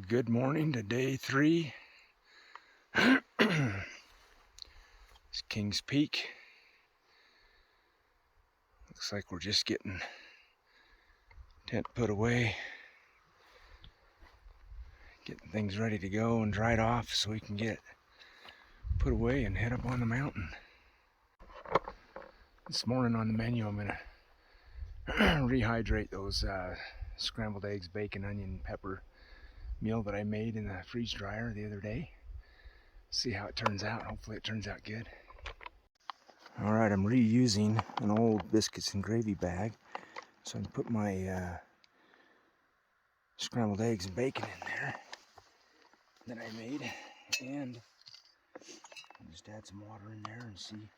Good morning to day 3. It's Kingspeak. Looks like we're just getting tent put away, getting things ready to go and dried off so we can get put away and head up on the mountain. This morning on the menu I'm gonna rehydrate those scrambled eggs, bacon, onion, pepper meal that I made in the freeze dryer the other day. See how it turns out. Hopefully it turns out good. Alright, I'm reusing an old biscuits and gravy bag so I can put my scrambled eggs and bacon in there that I made, and I'll just add some water in there and see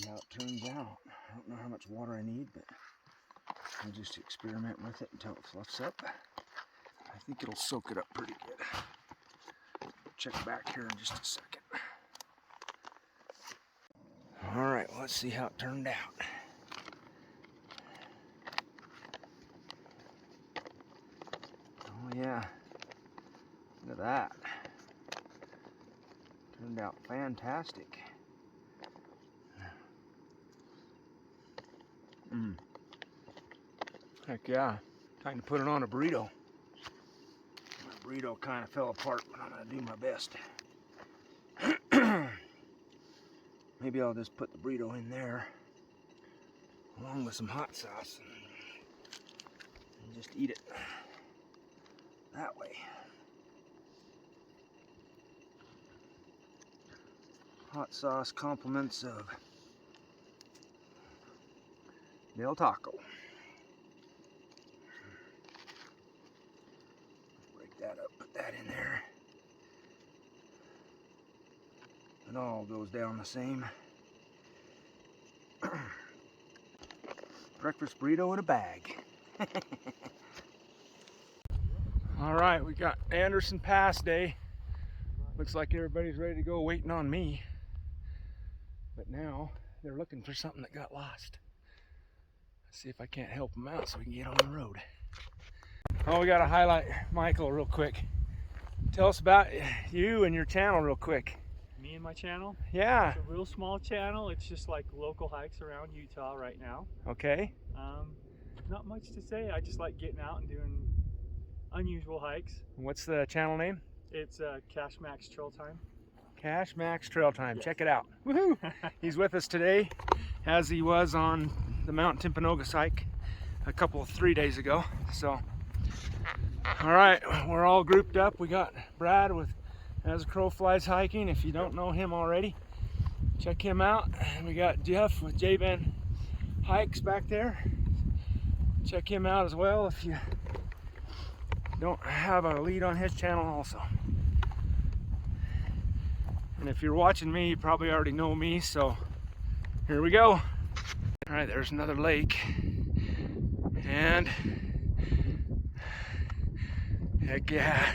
how it turns out. I don't know how much water I need, but I'll just experiment with it until it fluffs up. I think it'll soak it up pretty good. Check back here in just a second. Alright, let's see how it turned out. Oh yeah, look at that. Turned out fantastic. Heck yeah, time to put it on a burrito. My burrito kind of fell apart, but I'm going to do my best. Maybe I'll just put the burrito in there along with some hot sauce and just eat it that way. Hot sauce compliments of Del Taco. Break that up, put that in there. It all goes down the same. Breakfast burrito in a bag. Alright, we got Anderson Pass Day. Looks like everybody's ready to go, waiting on me. But now they're looking for something that got lost. Let's see if I can't help them out so we can get on the road. Oh, we got to highlight Michael real quick. Tell us about you and your channel real quick. Me and my channel? Yeah. It's a real small channel. It's just like local hikes around Utah right now. Okay. Not much to say. I just like getting out and doing unusual hikes. What's the channel name? It's Cash Max Trail Time. Cash Max Trail Time. Yes. Check it out. Woohoo! He's with us today, as he was on the Mount Timpanogos hike 3 days ago. So, all right, we're all grouped up. We got Brad with As a Crow Flies hiking. If you don't know him already, check him out. And we got Jeff with J Van Hikes back there. Check him out as well if you don't have a lead on his channel also. And if you're watching me, you probably already know me, so here we go. All right, there's another lake. And heck yeah,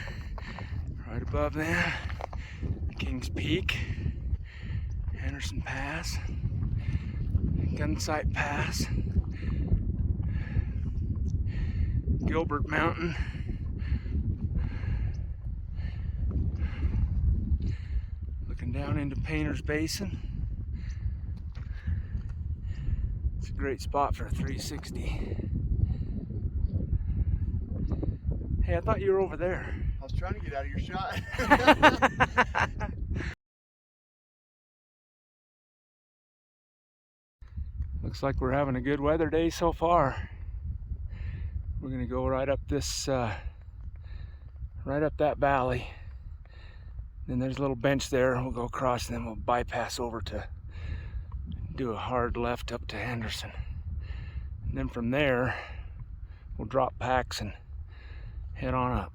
right above that, Kingspeak, Anderson Pass, Gunsight Pass, Gilbert Mountain, looking down into Painter's Basin. It's a great spot for a 360. Hey, I thought you were over there. I was trying to get out of your shot. Looks like we're having a good weather day so far. We're gonna go right up this, right up that valley. Then there's a little bench there. We'll go across and then we'll bypass over to do a hard left up to Henderson. And then from there, we'll drop packs and head on up.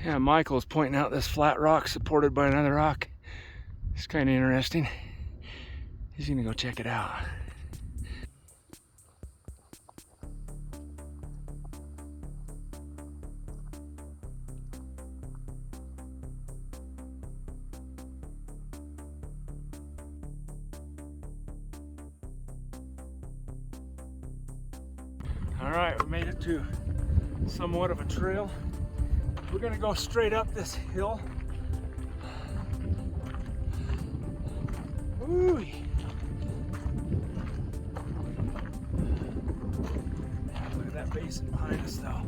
Yeah, Michael's pointing out this flat rock supported by another rock. It's kind of interesting. He's gonna go check it out. All right, we made it to somewhat of a trail. We're gonna go straight up this hill. Ooh. Look at that basin behind us though.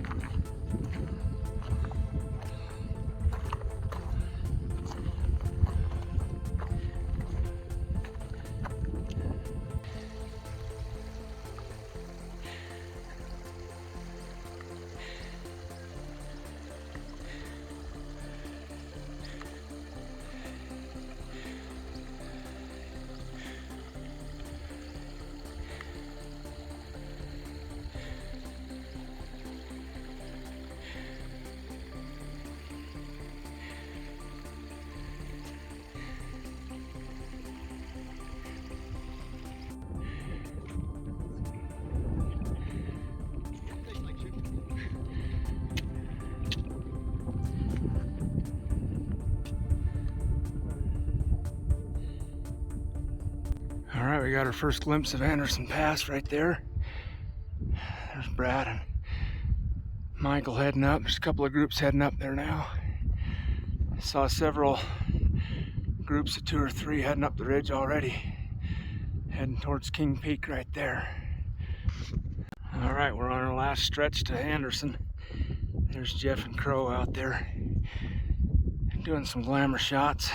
All right, we got our first glimpse of Anderson Pass right there. There's Brad and Michael heading up. There's a couple of groups heading up there now. I saw several groups of 2 or 3 heading up the ridge already, heading towards Kingspeak right there. All right, we're on our last stretch to Anderson. There's Jeff and Crow out there doing some glamour shots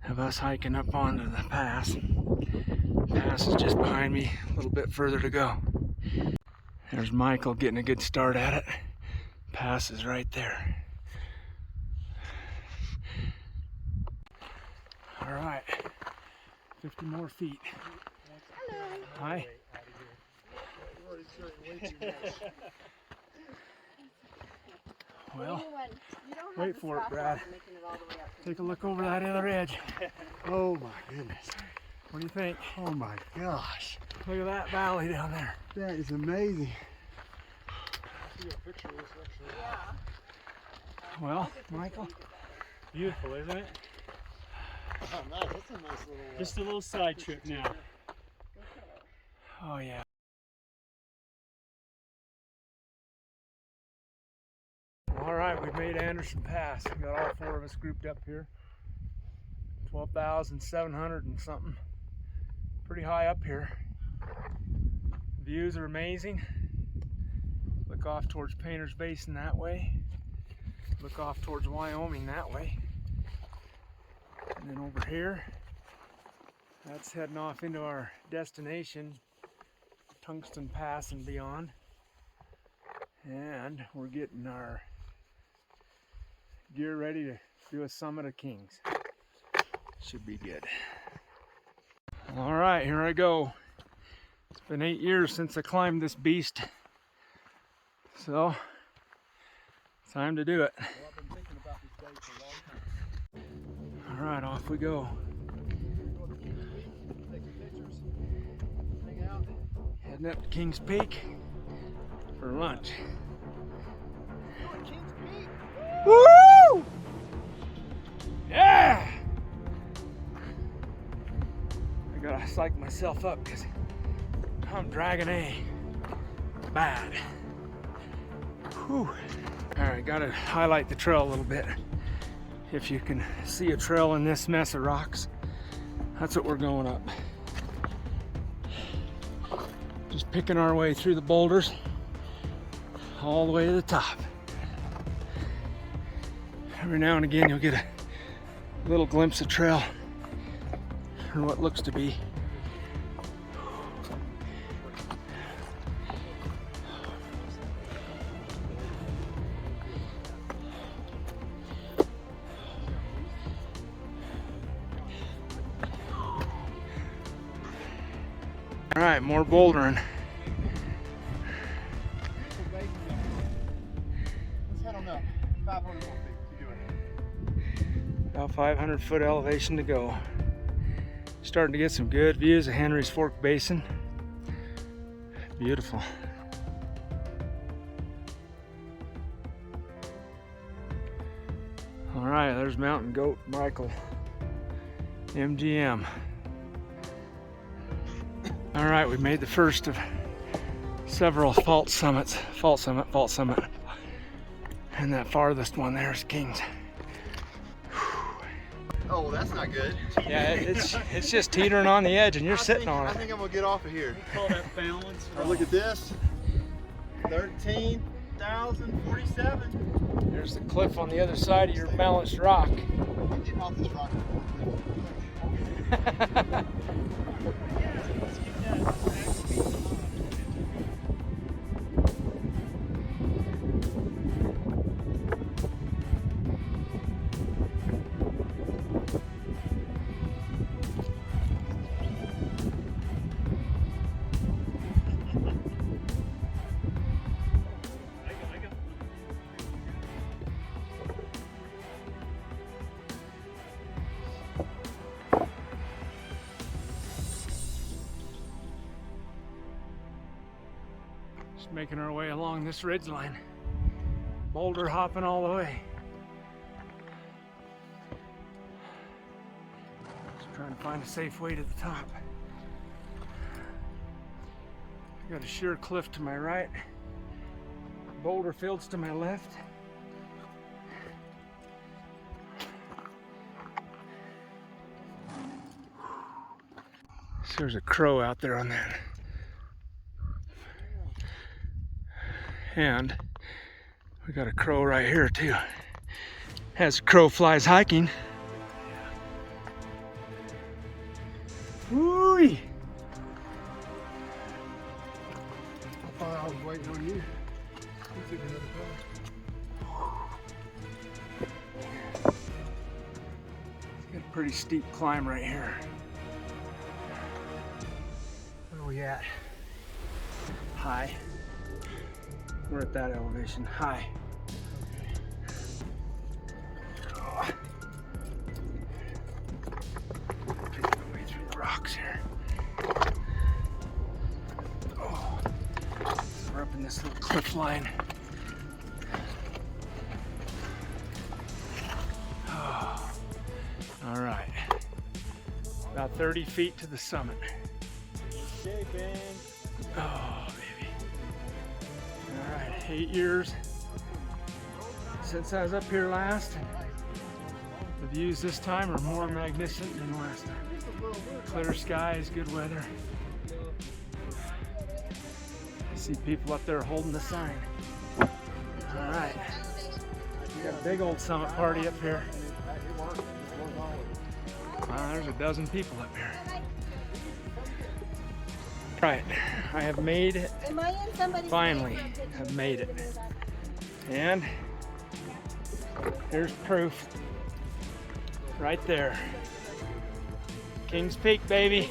of us hiking up onto the pass. The pass is just behind me, a little bit further to go. There's Michael getting a good start at it. Pass is right there. All right, 50 more feet. Hello. Hi. Well, wait for it, Brad. Take a look over that other edge. Oh my goodness. What do you think? Oh my gosh. Look at that valley down there. That is amazing. Well, Michael? Beautiful, isn't it? Oh, nice. That's a nice little. Just a little side trip now. Oh yeah. All right, we've made Anderson Pass. We got all 4 of us grouped up here. 12,700 and something. Pretty high up here. Views are amazing. Look off towards Painter's Basin that way. Look off towards Wyoming that way. And then over here, that's heading off into our destination, Tungsten Pass and beyond. And we're getting our gear ready to do a summit of Kings. Should be good. All right, here I go. It's been 8 years since I climbed this beast. So, time to do it. Well, I've been thinking about this day for a long time. All right, off we go. Take some pictures. Hang out. Heading up to Kingspeak for lunch. Woo! Yeah! I gotta psych myself up because I'm dragging a bad. Whew. Alright, gotta highlight the trail a little bit. If you can see a trail in this mess of rocks, that's what we're going up. Just picking our way through the boulders all the way to the top. Every now and again you'll get a little glimpse of trail or what looks to be. All right, more bouldering. Let's head on up. 500 more feet to do it. About 500 foot elevation to go. Starting to get some good views of Henry's Fork Basin. Beautiful. All right, there's Mountain Goat Michael, MGM. All right, we made the first of several fault summit, and that farthest one there is Kings. Oh, well, that's not good. Yeah, it's just teetering on the edge, and you're sitting on I it. think I'm gonna get off of here. We call that balance. Now look at this. 13,047. There's the cliff on the other side of your balanced rock. I'm getting off this rock. Just making our way along this ridge line. Boulder hopping all the way. Just trying to find a safe way to the top. I got a sheer cliff to my right. Boulder fields to my left. So there's a crow out there on that. And we got a crow right here too. As crow flies hiking. Woo-wee! I thought I was waiting on you. You took another path. It's got a pretty steep climb right here. Where are we at? High. We're at that elevation. High. Oh. Take my way through the rocks here. Oh. So we're up in this little cliff line. Oh. All right. About 30 feet to the summit. Shaping. Oh, baby. All right, 8 years since I was up here last. The views this time are more magnificent than last time. Clear skies, good weather. I see people up there holding the sign. All right. We got a big old summit party up here. Wow, there's a dozen people up here. Right, I have made it. Finally, have made it. And here's proof. Right there. Kingspeak, baby.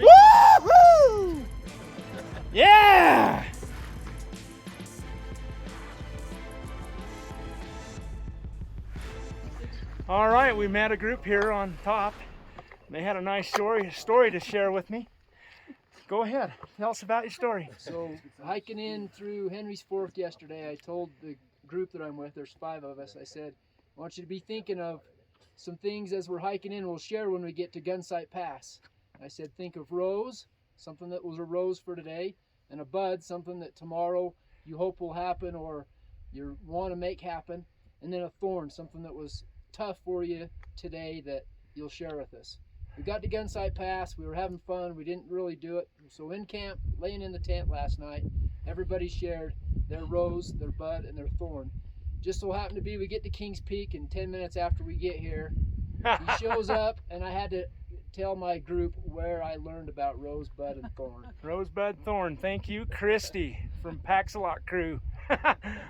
Woo-hoo! Yeah! All right, we met a group here on top. They had a nice story to share with me. Go ahead, tell us about your story. So hiking in through Henry's Fork yesterday, I told the group that I'm with, there's 5 of us, I said, I want you to be thinking of some things as we're hiking in, we'll share when we get to Gunsight Pass. I said, think of rose, something that was a rose for today, and a bud, something that tomorrow you hope will happen or you want to make happen, and then a thorn, something that was tough for you today that you'll share with us. We got to Gunsight Pass, we were having fun, we didn't really do it. So in camp, laying in the tent last night, everybody shared their rose, their bud, and their thorn. Just so happened to be we get to Kingspeak, and 10 minutes after we get here, he shows up, and I had to tell my group where I learned about rose, bud, and thorn. Rosebud Thorn, thank you, Christy from Paxalot Crew.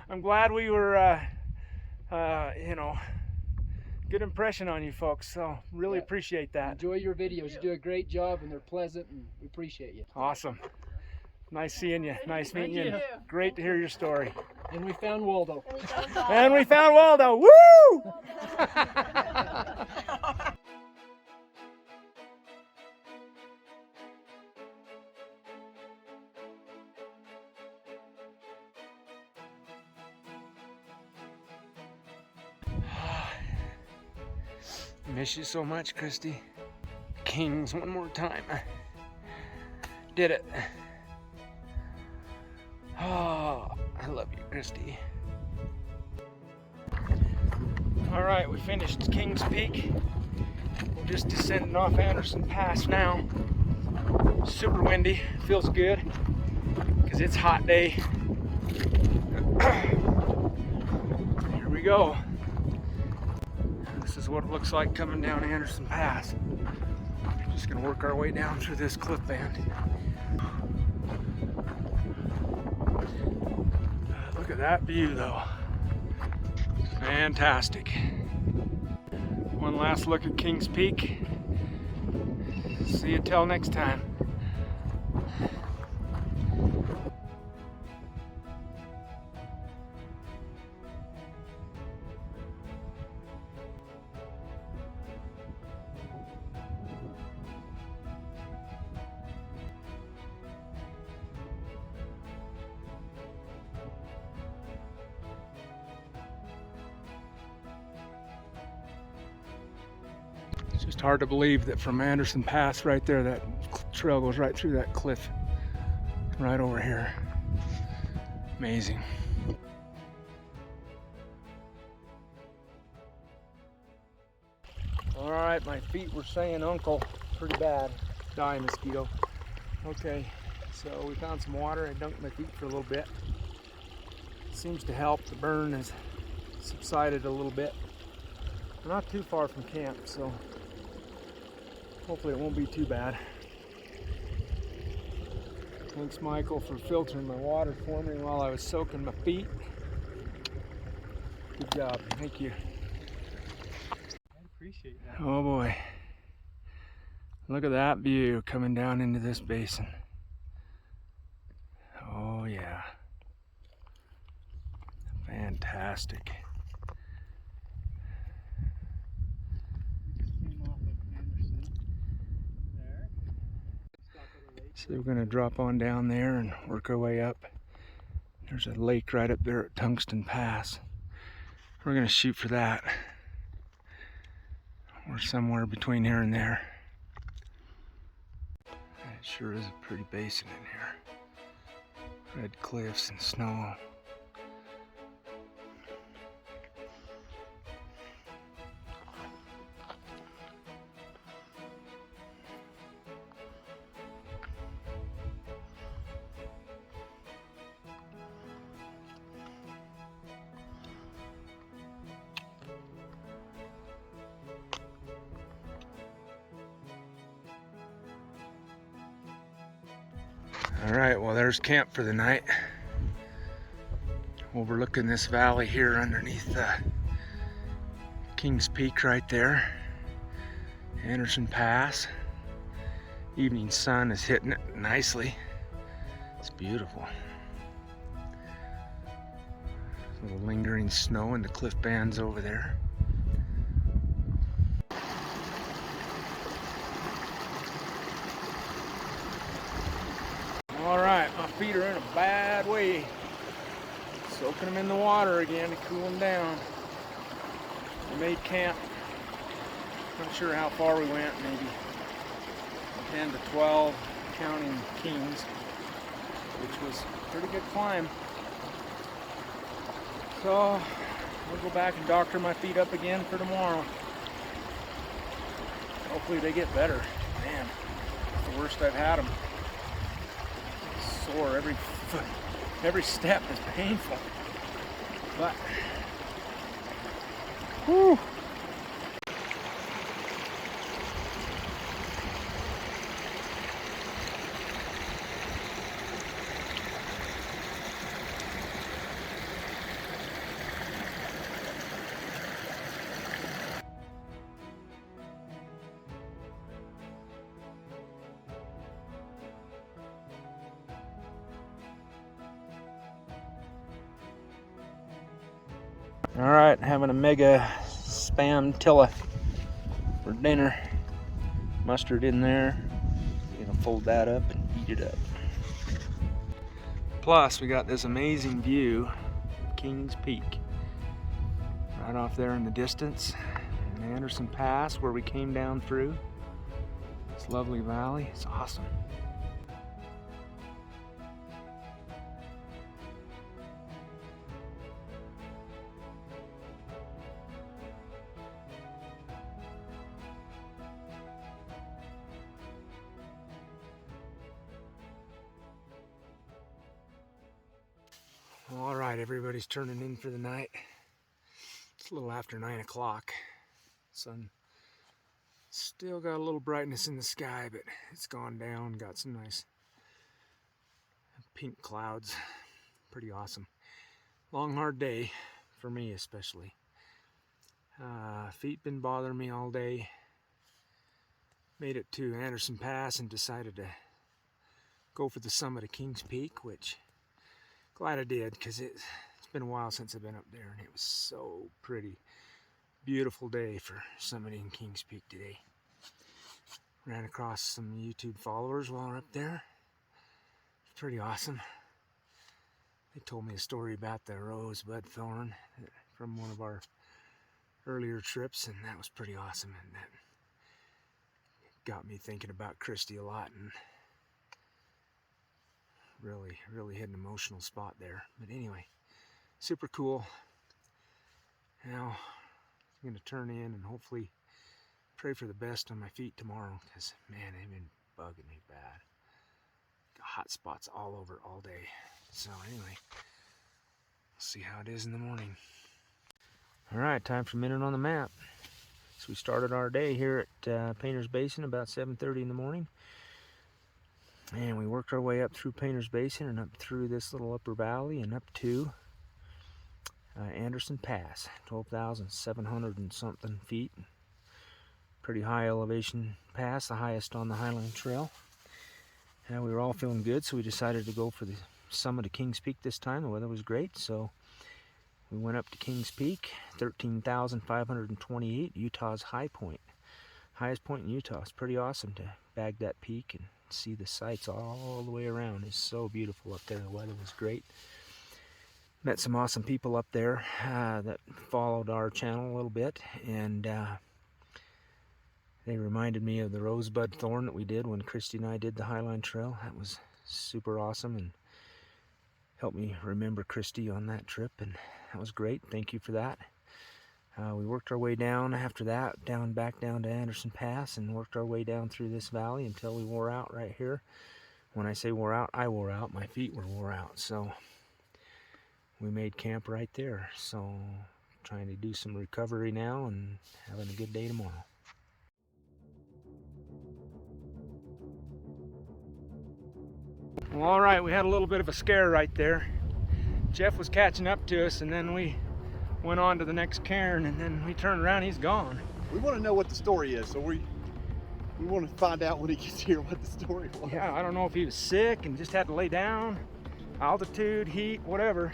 I'm glad we were, good impression on you folks, so really appreciate that. Enjoy your videos, you do a great job, and they're pleasant, and we appreciate you. Awesome. Nice seeing you. Nice meeting you. you. Great to hear your story. And we found Waldo. And we found Waldo. Woo! Miss you so much, Christy. Kings one more time. Did it. Oh, I love you, Christy. All right, we finished Kingspeak. We're just descending off Anderson Pass now. Super windy, feels good because it's a hot day. Here we go. This is what it looks like coming down Anderson Pass. We're just gonna work our way down through this cliff band. Look at that view though. Fantastic. One last look at Kings Peak. See you till next time. It's just hard to believe that from Anderson Pass right there, that trail goes right through that cliff, right over here. Amazing. All right, my feet were saying uncle pretty bad. Die, mosquito. Okay, so we found some water. I dunked my feet for a little bit. Seems to help. The burn has subsided a little bit. We're not too far from camp, so hopefully it won't be too bad. Thanks, Michael, for filtering my water for me while I was soaking my feet. Good job. Thank you. I appreciate that. Oh boy. Look at that view coming down into this basin. Oh yeah. Fantastic. So we're going to drop on down there and work our way up. There's a lake right up there at Tungsten Pass. We're going to shoot for that. Or somewhere between here and there. It sure is a pretty basin in here. Red cliffs and snow. All right, well, there's camp for the night. Overlooking this valley here underneath Kings Peak right there. Anderson Pass. Evening sun is hitting it nicely. It's beautiful. Little lingering snow in the cliff bands over there. All right, my feet are in a bad way. Soaking them in the water again to cool them down. We made camp. Not sure how far we went, maybe 10 to 12, counting Kings, which was a pretty good climb. So we'll go back and doctor my feet up again for tomorrow. Hopefully they get better. Man, it's the worst I've had them. Sore every foot, every step is painful. But whew. All right, having a mega spam tilla for dinner. Mustard in there. Gonna fold that up and heat it up. Plus, we got this amazing view of Kings Peak. Right off there in the distance. And Anderson Pass, where we came down through. This lovely valley. It's awesome. right, everybody's turning in for the night. It's a little after 9 o'clock. Sun still got a little brightness in the sky, but it's gone down. Got some nice pink clouds. Pretty awesome. Long, hard day for me, especially. Feet been bothering me all day. Made it to Anderson Pass and decided to go for the summit of Kingspeak, which glad I did, because it's been a while since I've been up there, and it was so pretty. Beautiful day for summiting Kingspeak today. Ran across some YouTube followers while we're up there. It's pretty awesome. They told me a story about the rosebud thorn from one of our earlier trips, and that was pretty awesome, and that got me thinking about Christy a lot, and really hit an emotional spot there. But anyway, super cool. Now I'm gonna turn in and hopefully pray for the best on my feet tomorrow, because man, they've been bugging me bad. Got hot spots all over all day. So anyway, we'll see how it is in the morning. All right, time for a minute on the map. So we started our day here at Painter's Basin about 7:30 in the morning. And we worked our way up through Painter's Basin and up through this little upper valley and up to Anderson Pass, 12,700 and something feet. Pretty high elevation pass, the highest on the Highline Trail. And we were all feeling good, so we decided to go for the summit of Kingspeak this time. The weather was great, so we went up to Kingspeak, 13,528, Utah's high point. Highest point in Utah. It's pretty awesome to bag that peak and see the sights all the way around. It's so beautiful up there. The weather was great. Met some awesome people up there that followed our channel a little bit, and they reminded me of the rosebud thorn that we did when Christy and I did the Highline Trail. That was super awesome and helped me remember Christy on that trip, and that was great. Thank you for that. We worked our way down after that, back down to Anderson Pass, and worked our way down through this valley until we wore out right here. When I say wore out, I wore out. My feet were wore out. So we made camp right there. So trying to do some recovery now and having a good day tomorrow. Well, all right, we had a little bit of a scare right there. Jeff was catching up to us, and then we went on to the next cairn, and then we turned around, he's gone. We want to know what the story is, so we want to find out when he gets here what the story was. Yeah, I don't know if he was sick and just had to lay down, altitude, heat, whatever.